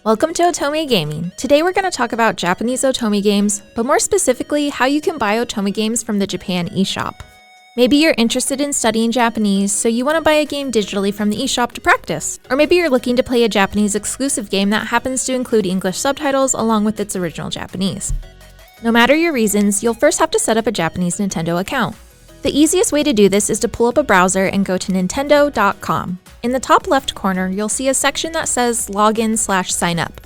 Welcome to Otome Gaming. Today we're going to talk about Japanese Otome games, but more specifically, how you can buy Otome games from the Japan eShop. Maybe you're interested in studying Japanese, so you want to buy a game digitally from the eShop to practice. Or maybe you're looking to play a Japanese exclusive game that happens to include English subtitles along with its original Japanese. No matter your reasons, you'll first have to set up a Japanese Nintendo account. The easiest way to do this is to pull up a browser and go to nintendo.com. In the top left corner, you'll see a section that says Login/Sign Up.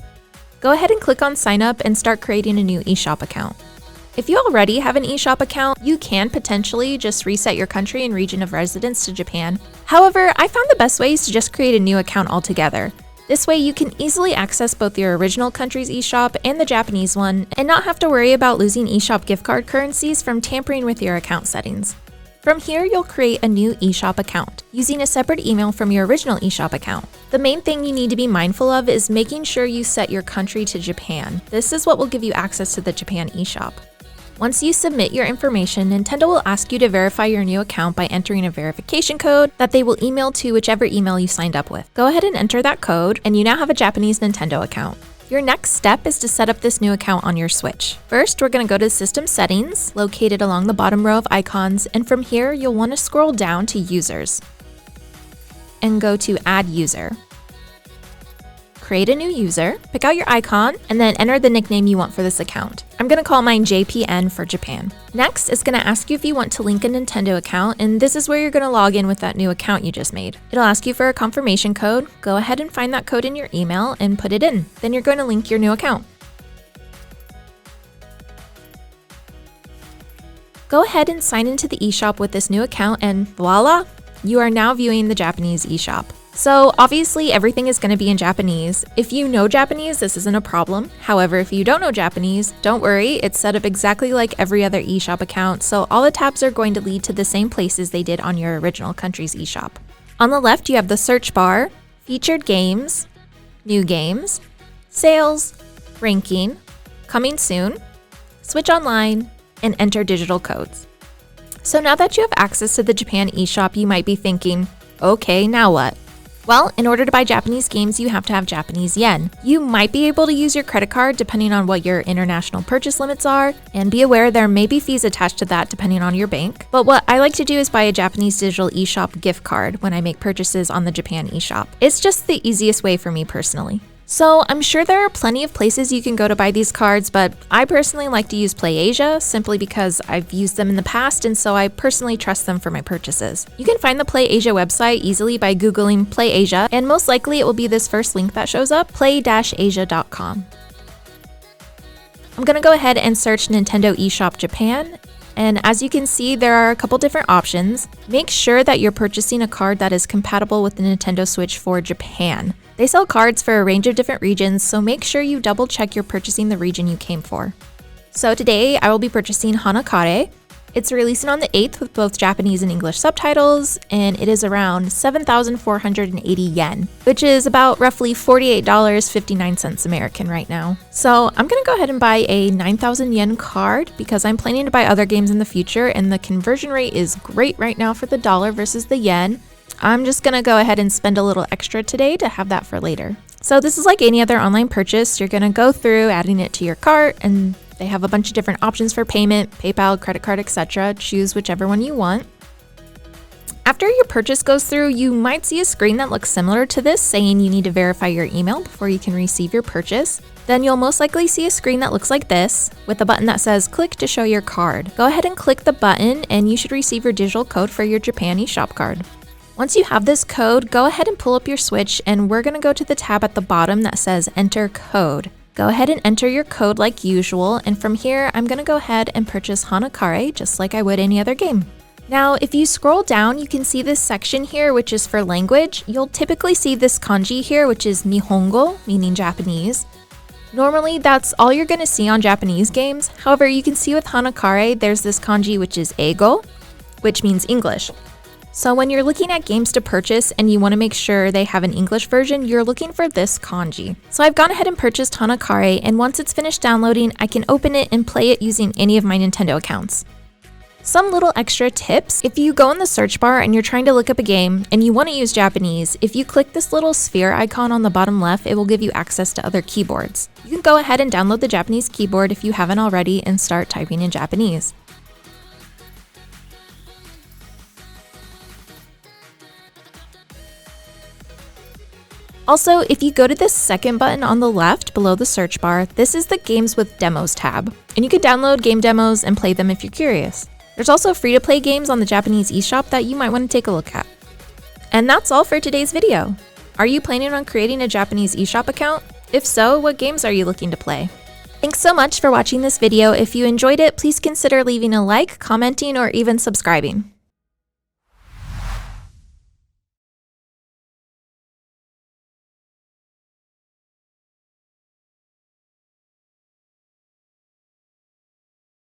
Go ahead and click on Sign Up and start creating a new eShop account. If you already have an eShop account, you can potentially just reset your country and region of residence to Japan. However, I found the best way is to just create a new account altogether. This way you can easily access both your original country's eShop and the Japanese one, and not have to worry about losing eShop gift card currencies from tampering with your account settings. From here, you'll create a new eShop account, using a separate email from your original eShop account. The main thing you need to be mindful of is making sure you set your country to Japan. This is what will give you access to the Japan eShop. Once you submit your information, Nintendo will ask you to verify your new account by entering a verification code that they will email to whichever email you signed up with. Go ahead and enter that code, and you now have a Japanese Nintendo account. Your next step is to set up this new account on your Switch. First, we're going to go to System Settings, located along the bottom row of icons, and from here, you'll want to scroll down to Users and go to Add User. Create a new user, pick out your icon, and then enter the nickname you want for this account. I'm going to call mine JPN for Japan. Next, it's going to ask you if you want to link a Nintendo account, and this is where you're going to log in with that new account you just made. It'll ask you for a confirmation code. Go ahead and find that code in your email and put it in. Then you're going to link your new account. Go ahead and sign into the eShop with this new account, and voila! You are now viewing the Japanese eShop. So obviously everything is going to be in Japanese. If you know Japanese, this isn't a problem. However, if you don't know Japanese, don't worry, it's set up exactly like every other eShop account, so all the tabs are going to lead to the same places they did on your original country's eShop. On the left, you have the search bar, featured games, new games, sales, ranking, coming soon, switch online, and enter digital codes. So now that you have access to the Japan eShop, you might be thinking, okay, now what? Well, in order to buy Japanese games, you have to have Japanese yen. You might be able to use your credit card depending on what your international purchase limits are, and be aware there may be fees attached to that depending on your bank. But what I like to do is buy a Japanese digital eShop gift card when I make purchases on the Japan eShop. It's just the easiest way for me personally. So I'm sure there are plenty of places you can go to buy these cards, but I personally like to use PlayAsia simply because I've used them in the past, and so I personally trust them for my purchases. You can find the PlayAsia website easily by Googling PlayAsia, and most likely it will be this first link that shows up, play-asia.com. I'm going to go ahead and search Nintendo eShop Japan. And as you can see, there are a couple different options. Make sure that you're purchasing a card that is compatible with the Nintendo Switch for Japan. They sell cards for a range of different regions, so make sure you double check you're purchasing the region you came for. So today, I will be purchasing Hanakare. It's releasing on the 8th with both Japanese and English subtitles, and it is around 7,480 yen, which is about roughly $48.59 American right now. So I'm gonna go ahead and buy a 9,000 yen card because I'm planning to buy other games in the future, and the conversion rate is great right now for the dollar versus the yen. I'm just gonna go ahead and spend a little extra today to have that for later. So this is like any other online purchase. You're gonna go through adding it to your cart, and they have a bunch of different options for payment, PayPal, credit card, etc. Choose whichever one you want. After your purchase goes through, you might see a screen that looks similar to this saying you need to verify your email before you can receive your purchase. Then you'll most likely see a screen that looks like this with a button that says click to show your card. Go ahead and click the button and you should receive your digital code for your Japan eShop card. Once you have this code, go ahead and pull up your Switch, and we're going to go to the tab at the bottom that says enter code. Go ahead and enter your code like usual, and from here, I'm going to go ahead and purchase Hanakare just like I would any other game. Now, if you scroll down, you can see this section here, which is for language. You'll typically see this kanji here, which is Nihongo, meaning Japanese. Normally, that's all you're going to see on Japanese games. However, you can see with Hanakare, there's this kanji, which is Eigo, which means English. So when you're looking at games to purchase and you want to make sure they have an English version, you're looking for this kanji. So I've gone ahead and purchased Hanakare, and once it's finished downloading, I can open it and play it using any of my Nintendo accounts. Some little extra tips: if you go in the search bar and you're trying to look up a game and you want to use Japanese, if you click this little sphere icon on the bottom left, it will give you access to other keyboards. You can go ahead and download the Japanese keyboard if you haven't already and start typing in Japanese. Also, if you go to this second button on the left below the search bar, this is the Games with Demos tab, and you can download game demos and play them if you're curious. There's also free-to-play games on the Japanese eShop that you might want to take a look at. And that's all for today's video. Are you planning on creating a Japanese eShop account? If so, what games are you looking to play? Thanks so much for watching this video. If you enjoyed it, please consider leaving a like, commenting, or even subscribing.